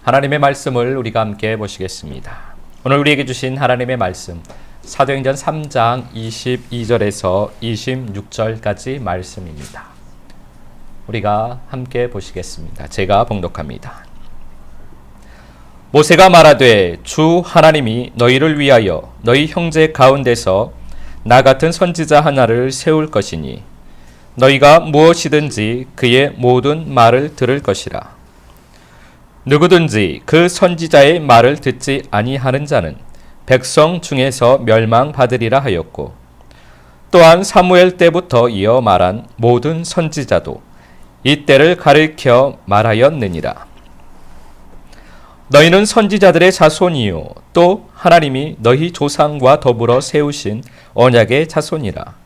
하나님의 말씀을 우리가 함께 보시겠습니다. 오늘 우리에게 주신 하나님의 말씀 사도행전 3장 22절에서 26절까지 말씀입니다. 우리가 함께 보시겠습니다. 제가 봉독합니다. 모세가 말하되 주 하나님이 너희를 위하여 너희 형제 가운데서 나 같은 선지자 하나를 세울 것이니 너희가 무엇이든지 그의 모든 말을 들을 것이라. 누구든지 그 선지자의 말을 듣지 아니하는 자는 백성 중에서 멸망받으리라 하였고, 또한 사무엘 때부터 이어 말한 모든 선지자도 이 때를 가리켜 말하였느니라. 너희는 선지자들의 자손이요 또 하나님이 너희 조상과 더불어 세우신 언약의 자손이라.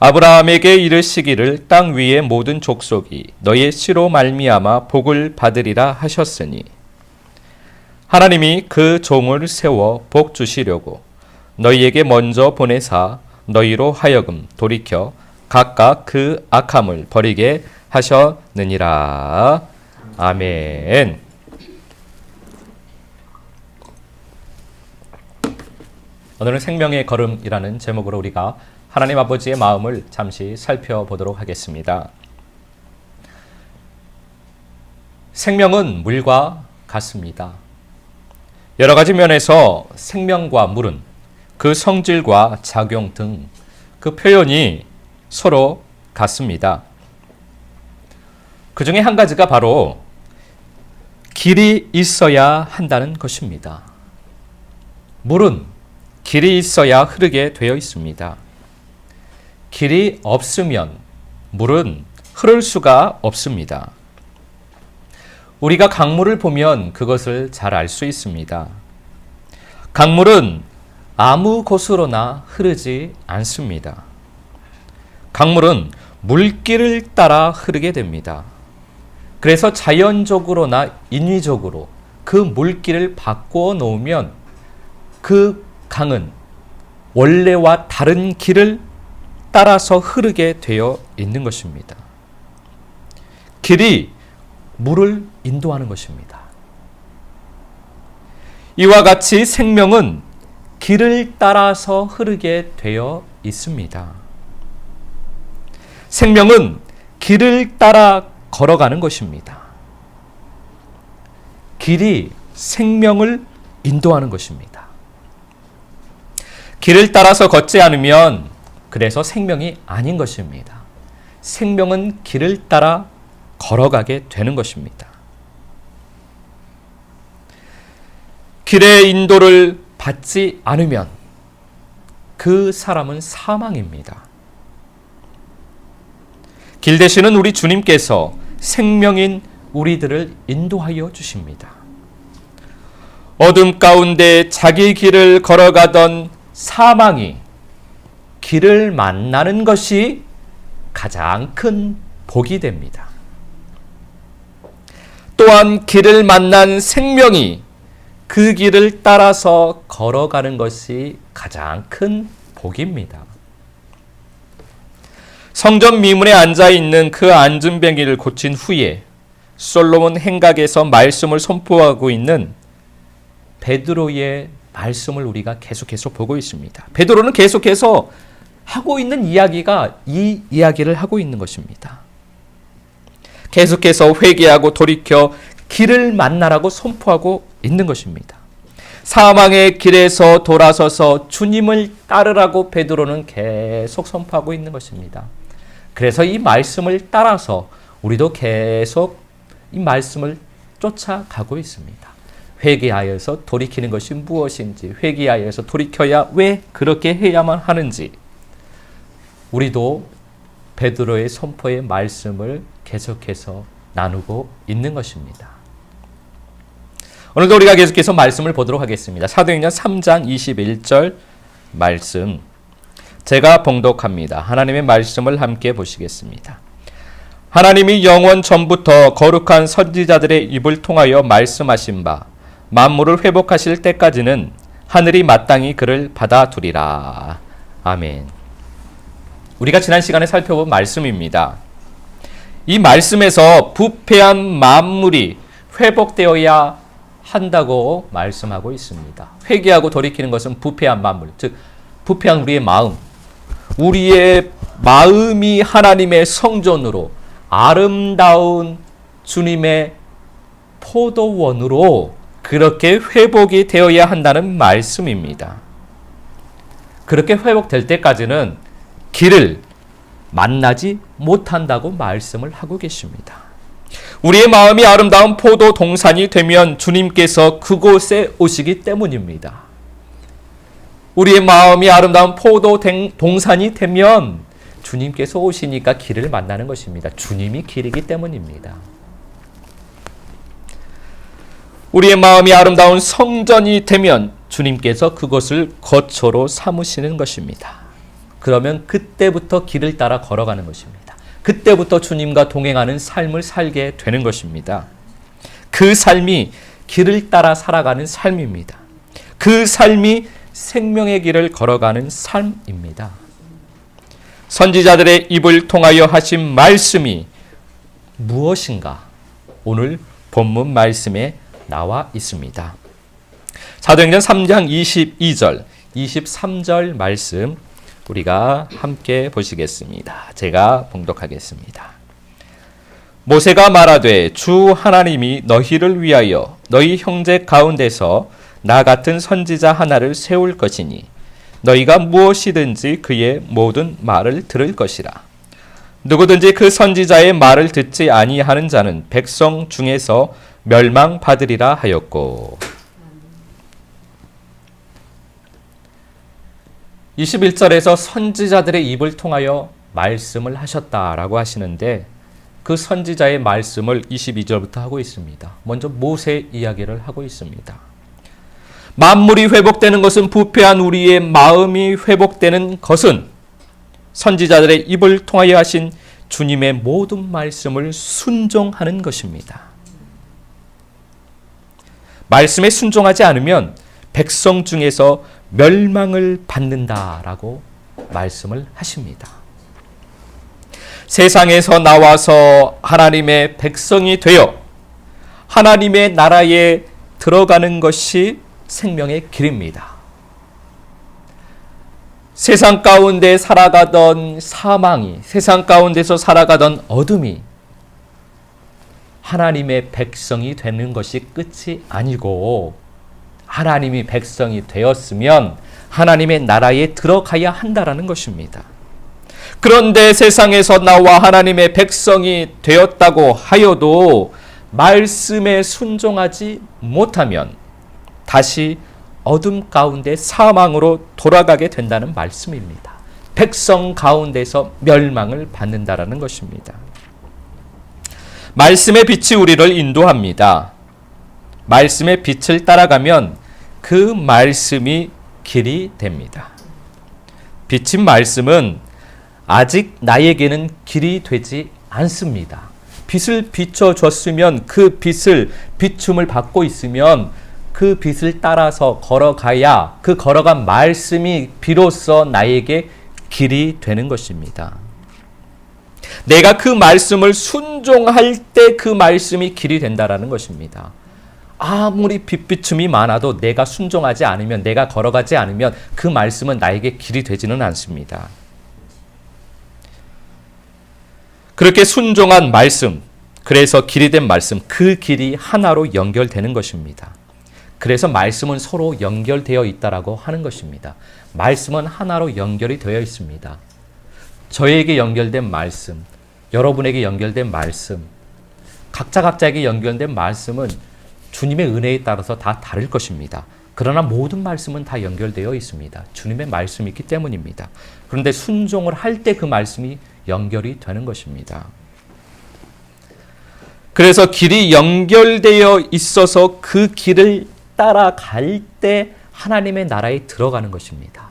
아브라함에게 이르시기를 땅 위의 모든 족속이 너희의 씨로 말미암아 복을 받으리라 하셨으니 하나님이 그 종을 세워 복 주시려고 너희에게 먼저 보내사 너희로 하여금 돌이켜 각각 그 악함을 버리게 하셨느니라. 아멘. 오늘은 생명의 걸음이라는 제목으로 우리가 하나님 아버지의 마음을 잠시 살펴보도록 하겠습니다. 생명은 물과 같습니다. 여러 가지 면에서 생명과 물은 그 성질과 작용 등 그 표현이 서로 같습니다. 그 중에 한 가지가 바로 길이 있어야 한다는 것입니다. 물은 길이 있어야 흐르게 되어 있습니다. 길이 없으면 물은 흐를 수가 없습니다. 우리가 강물을 보면 그것을 잘 알 수 있습니다. 강물은 아무 곳으로나 흐르지 않습니다. 강물은 물길을 따라 흐르게 됩니다. 그래서 자연적으로나 인위적으로 그 물길을 바꾸어 놓으면 그 강은 원래와 다른 길을 따라서 흐르게 되어 있는 것입니다. 길이 물을 인도하는 것입니다. 이와 같이 생명은 길을 따라서 흐르게 되어 있습니다. 생명은 길을 따라 걸어가는 것입니다. 길이 생명을 인도하는 것입니다. 길을 따라서 걷지 않으면 그래서 생명이 아닌 것입니다. 생명은 길을 따라 걸어가게 되는 것입니다. 길의 인도를 받지 않으면 그 사람은 사망입니다. 길 되시는 우리 주님께서 생명인 우리들을 인도하여 주십니다. 어둠 가운데 자기 길을 걸어가던 사망이 길을 만나는 것이 가장 큰 복이 됩니다. 또한 길을 만난 생명이 그 길을 따라서 걸어가는 것이 가장 큰 복입니다. 성전 미문에 앉아있는 그 안진뱅이를 고친 후에 솔로몬 행각에서 말씀을 선포하고 있는 베드로의 말씀을 우리가 계속해서 보고 있습니다. 베드로는 계속해서 하고 있는 이야기가 이 이야기를 하고 있는 것입니다. 계속해서 회개하고 돌이켜 길을 만나라고 선포하고 있는 것입니다. 사망의 길에서 돌아서서 주님을 따르라고 베드로는 계속 선포하고 있는 것입니다. 그래서 이 말씀을 따라서 우리도 계속 이 말씀을 쫓아가고 있습니다. 회개하여서 돌이키는 것이 무엇인지, 회개하여서 돌이켜야 왜 그렇게 해야만 하는지, 우리도 베드로의 선포의 말씀을 계속해서 나누고 있는 것입니다. 오늘도 우리가 계속해서 말씀을 보도록 하겠습니다. 사도행전 3장 21절 말씀 제가 봉독합니다. 하나님의 말씀을 함께 보시겠습니다. 하나님이 영원 전부터 거룩한 선지자들의 입을 통하여 말씀하신 바 만물을 회복하실 때까지는 하늘이 마땅히 그를 받아두리라. 아멘. 우리가 지난 시간에 살펴본 말씀입니다. 이 말씀에서 부패한 만물이 회복되어야 한다고 말씀하고 있습니다. 회개하고 돌이키는 것은 부패한 만물, 즉 부패한 우리의 마음, 우리의 마음이 하나님의 성전으로 아름다운 주님의 포도원으로 그렇게 회복이 되어야 한다는 말씀입니다. 그렇게 회복될 때까지는 길을 만나지 못한다고 말씀을 하고 계십니다. 우리의 마음이 아름다운 포도 동산이 되면 주님께서 그곳에 오시기 때문입니다. 우리의 마음이 아름다운 포도 동산이 되면 주님께서 오시니까 길을 만나는 것입니다. 주님이 길이기 때문입니다. 우리의 마음이 아름다운 성전이 되면 주님께서 그것을 거처로 삼으시는 것입니다. 그러면 그때부터 길을 따라 걸어가는 것입니다. 그때부터 주님과 동행하는 삶을 살게 되는 것입니다. 그 삶이 길을 따라 살아가는 삶입니다. 그 삶이 생명의 길을 걸어가는 삶입니다. 선지자들의 입을 통하여 하신 말씀이 무엇인가? 오늘 본문 말씀에 나와 있습니다. 사도행전 3장 22절, 23절 말씀 우리가 함께 보시겠습니다. 제가 봉독하겠습니다. 모세가 말하되 주 하나님이 너희를 위하여 너희 형제 가운데서 나 같은 선지자 하나를 세울 것이니 너희가 무엇이든지 그의 모든 말을 들을 것이라. 누구든지 그 선지자의 말을 듣지 아니하는 자는 백성 중에서 멸망받으리라 하였고. 21절에서 선지자들의 입을 통하여 말씀을 하셨다라고 하시는데 그 선지자의 말씀을 22절부터 하고 있습니다. 먼저 모세 이야기를 하고 있습니다. 만물이 회복되는 것은 부패한 우리의 마음이 회복되는 것은 선지자들의 입을 통하여 하신 주님의 모든 말씀을 순종하는 것입니다. 말씀에 순종하지 않으면 백성 중에서 멸망을 받는다라고 말씀을 하십니다. 세상에서 나와서 하나님의 백성이 되어 하나님의 나라에 들어가는 것이 생명의 길입니다. 세상 가운데 살아가던 사망이, 세상 가운데서 살아가던 어둠이 하나님의 백성이 되는 것이 끝이 아니고 하나님이 백성이 되었으면 하나님의 나라에 들어가야 한다라는 것입니다. 그런데 세상에서 나와 하나님의 백성이 되었다고 하여도 말씀에 순종하지 못하면 다시 어둠 가운데 사망으로 돌아가게 된다는 말씀입니다. 백성 가운데서 멸망을 받는다라는 것입니다. 말씀의 빛이 우리를 인도합니다. 말씀의 빛을 따라가면 그 말씀이 길이 됩니다. 비친 말씀은 아직 나에게는 길이 되지 않습니다. 빛을 비춰줬으면 그 빛을 비춤을 받고 있으면 그 빛을 따라서 걸어가야 그 걸어간 말씀이 비로소 나에게 길이 되는 것입니다. 내가 그 말씀을 순종할 때 그 말씀이 길이 된다라는 것입니다. 아무리 빛비춤이 많아도 내가 순종하지 않으면, 내가 걸어가지 않으면 그 말씀은 나에게 길이 되지는 않습니다. 그렇게 순종한 말씀, 그래서 길이 된 말씀, 그 길이 하나로 연결되는 것입니다. 그래서 말씀은 서로 연결되어 있다라고 하는 것입니다. 말씀은 하나로 연결이 되어 있습니다. 저에게 연결된 말씀, 여러분에게 연결된 말씀, 각자에게 연결된 말씀은 주님의 은혜에 따라서 다 다를 것입니다. 그러나 모든 말씀은 다 연결되어 있습니다. 주님의 말씀이 있기 때문입니다. 그런데 순종을 할 때 그 말씀이 연결이 되는 것입니다. 그래서 길이 연결되어 있어서 그 길을 따라갈 때 하나님의 나라에 들어가는 것입니다.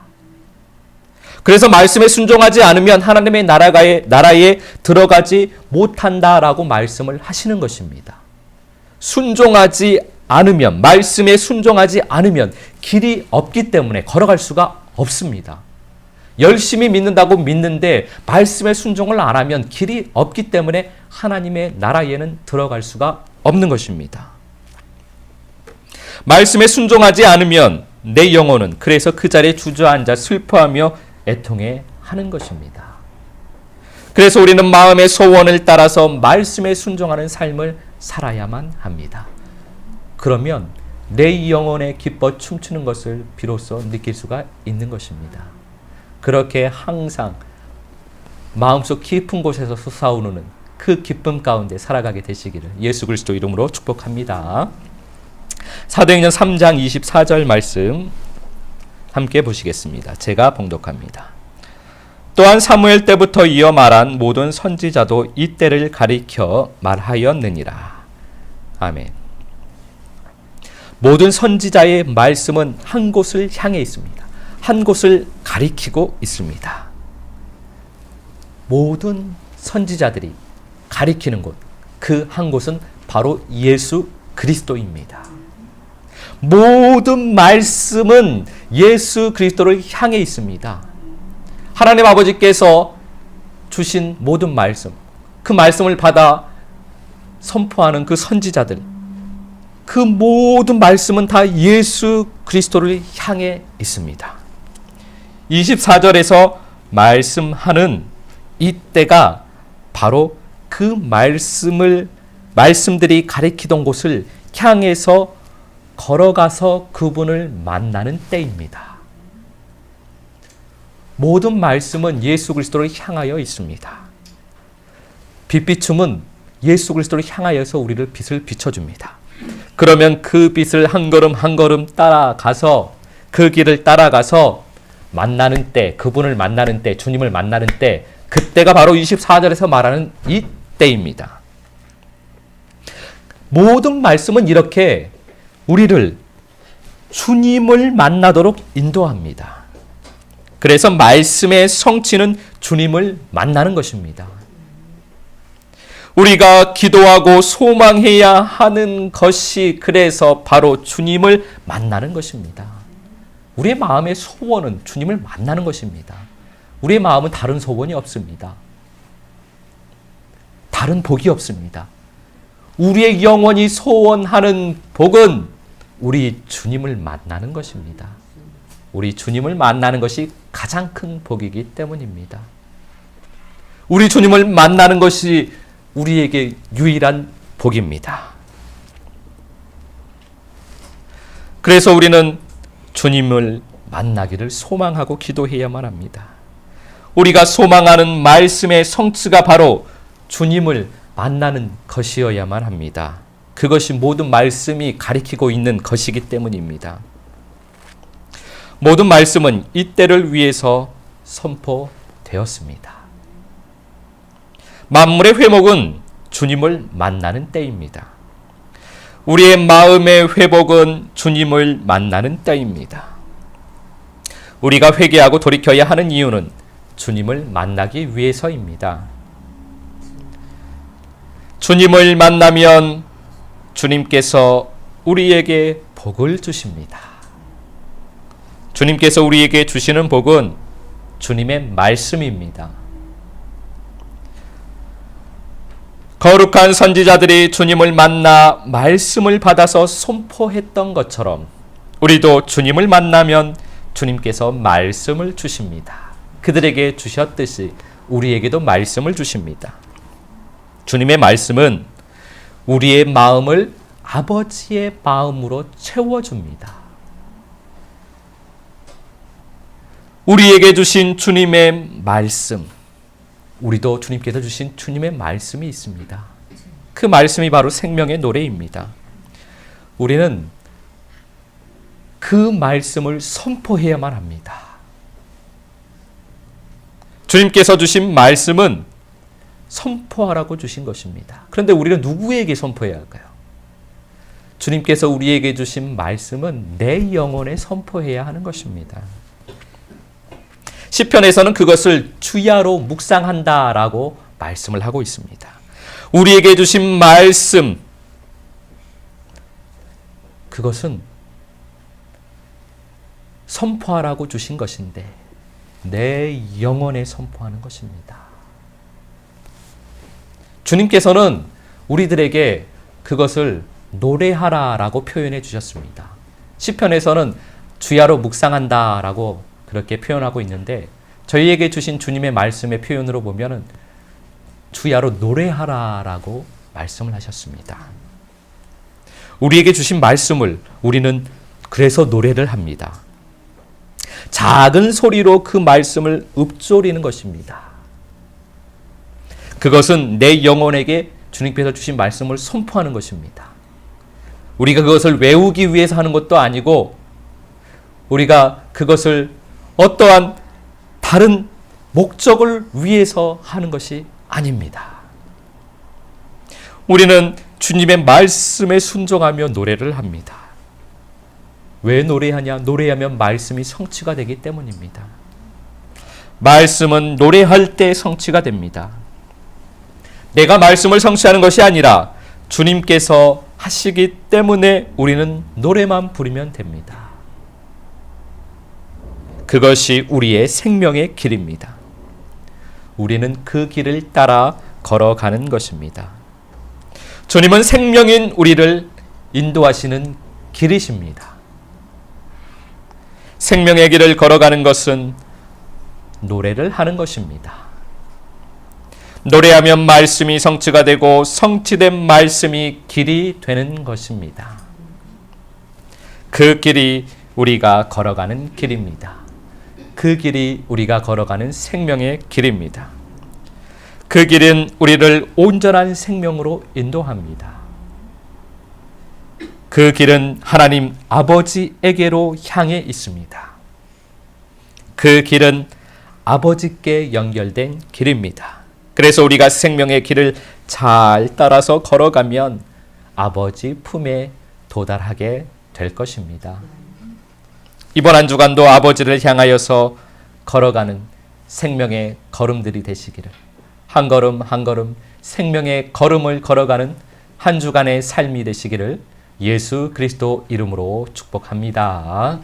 그래서 말씀에 순종하지 않으면 하나님의 나라에 들어가지 못한다라고 말씀을 하시는 것입니다. 순종하지 않으면, 말씀에 순종하지 않으면 길이 없기 때문에 걸어갈 수가 없습니다. 열심히 믿는다고 믿는데 말씀에 순종을 안 하면 길이 없기 때문에 하나님의 나라에는 들어갈 수가 없는 것입니다. 말씀에 순종하지 않으면 내 영혼은 그래서 그 자리에 주저앉아 슬퍼하며 애통해 하는 것입니다. 그래서 우리는 마음의 소원을 따라서 말씀에 순종하는 삶을 살아야만 합니다. 그러면 내 영혼에 기뻐 춤추는 것을 비로소 느낄 수가 있는 것입니다. 그렇게 항상 마음속 깊은 곳에서 솟아오르는 그 기쁨 가운데 살아가게 되시기를 예수 그리스도 이름으로 축복합니다. 사도행전 3장 24절 말씀 함께 보시겠습니다. 제가 봉독합니다. 또한 사무엘 때부터 이어 말한 모든 선지자도 이때를 가리켜 말하였느니라. 아멘. 모든 선지자의 말씀은 한 곳을 향해 있습니다. 한 곳을 가리키고 있습니다. 모든 선지자들이 가리키는 곳, 그 한 곳은 바로 예수 그리스도입니다. 모든 말씀은 예수 그리스도를 향해 있습니다. 하나님 아버지께서 주신 모든 말씀, 그 말씀을 받아 선포하는 그 선지자들, 그 모든 말씀은 다 예수 그리스도를 향해 있습니다. 24절에서 말씀하는 이때가 바로 그 말씀들이 가리키던 곳을 향해서 걸어가서 그분을 만나는 때입니다. 모든 말씀은 예수 그리스도를 향하여 있습니다. 빛비춤은 예수 그리스도를 향하여서 우리를 빛을 비춰줍니다. 그러면 그 빛을 한 걸음 한 걸음 따라가서 그 길을 따라가서 만나는 때, 그분을 만나는 때, 주님을 만나는 때, 그때가 바로 24절에서 말하는 이 때입니다. 모든 말씀은 이렇게 우리를 주님을 만나도록 인도합니다. 그래서 말씀의 성취는 주님을 만나는 것입니다. 우리가 기도하고 소망해야 하는 것이 그래서 바로 주님을 만나는 것입니다. 우리의 마음의 소원은 주님을 만나는 것입니다. 우리의 마음은 다른 소원이 없습니다. 다른 복이 없습니다. 우리의 영혼이 소원하는 복은 우리 주님을 만나는 것입니다. 우리 주님을 만나는 것이 가장 큰 복이기 때문입니다. 우리 주님을 만나는 것이 우리에게 유일한 복입니다. 그래서 우리는 주님을 만나기를 소망하고 기도해야만 합니다. 우리가 소망하는 말씀의 성취가 바로 주님을 만나는 것이어야만 합니다. 그것이 모든 말씀이 가리키고 있는 것이기 때문입니다. 모든 말씀은 이때를 위해서 선포되었습니다. 만물의 회복은 주님을 만나는 때입니다. 우리의 마음의 회복은 주님을 만나는 때입니다. 우리가 회개하고 돌이켜야 하는 이유는 주님을 만나기 위해서입니다. 주님을 만나면 주님께서 우리에게 복을 주십니다. 주님께서 우리에게 주시는 복은 주님의 말씀입니다. 거룩한 선지자들이 주님을 만나 말씀을 받아서 선포했던 것처럼 우리도 주님을 만나면 주님께서 말씀을 주십니다. 그들에게 주셨듯이 우리에게도 말씀을 주십니다. 주님의 말씀은 우리의 마음을 아버지의 마음으로 채워줍니다. 우리에게 주신 주님의 말씀, 우리도 주님께서 주신 주님의 말씀이 있습니다. 그 말씀이 바로 생명의 노래입니다. 우리는 그 말씀을 선포해야만 합니다. 주님께서 주신 말씀은 선포하라고 주신 것입니다. 그런데 우리는 누구에게 선포해야 할까요? 주님께서 우리에게 주신 말씀은 내 영혼에 선포해야 하는 것입니다. 시편에서는 그것을 주야로 묵상한다라고 말씀을 하고 있습니다. 우리에게 주신 말씀, 그것은 선포하라고 주신 것인데 내 영혼에 선포하는 것입니다. 주님께서는 우리들에게 그것을 노래하라라고 표현해 주셨습니다. 시편에서는 주야로 묵상한다라고 그렇게 표현하고 있는데 저희에게 주신 주님의 말씀의 표현으로 보면은 주야로 노래하라라고 말씀을 하셨습니다. 우리에게 주신 말씀을 우리는 그래서 노래를 합니다. 작은 소리로 그 말씀을 읊조리는 것입니다. 그것은 내 영혼에게 주님께서 주신 말씀을 선포하는 것입니다. 우리가 그것을 외우기 위해서 하는 것도 아니고 우리가 그것을 어떠한 다른 목적을 위해서 하는 것이 아닙니다. 우리는 주님의 말씀에 순종하며 노래를 합니다. 왜 노래하냐? 노래하면 말씀이 성취가 되기 때문입니다. 말씀은 노래할 때 성취가 됩니다. 내가 말씀을 성취하는 것이 아니라 주님께서 하시기 때문에 우리는 노래만 부르면 됩니다. 그것이 우리의 생명의 길입니다. 우리는 그 길을 따라 걸어가는 것입니다. 주님은 생명인 우리를 인도하시는 길이십니다. 생명의 길을 걸어가는 것은 노래를 하는 것입니다. 노래하면 말씀이 성취가 되고 성취된 말씀이 길이 되는 것입니다. 그 길이 우리가 걸어가는 길입니다. 그 길이 우리가 걸어가는 생명의 길입니다. 그 길은 우리를 온전한 생명으로 인도합니다. 그 길은 하나님 아버지에게로 향해 있습니다. 그 길은 아버지께 연결된 길입니다. 그래서 우리가 생명의 길을 잘 따라서 걸어가면 아버지 품에 도달하게 될 것입니다. 이번 한 주간도 아버지를 향하여서 걸어가는 생명의 걸음들이 되시기를, 한 걸음 한 걸음 생명의 걸음을 걸어가는 한 주간의 삶이 되시기를 예수 그리스도 이름으로 축복합니다.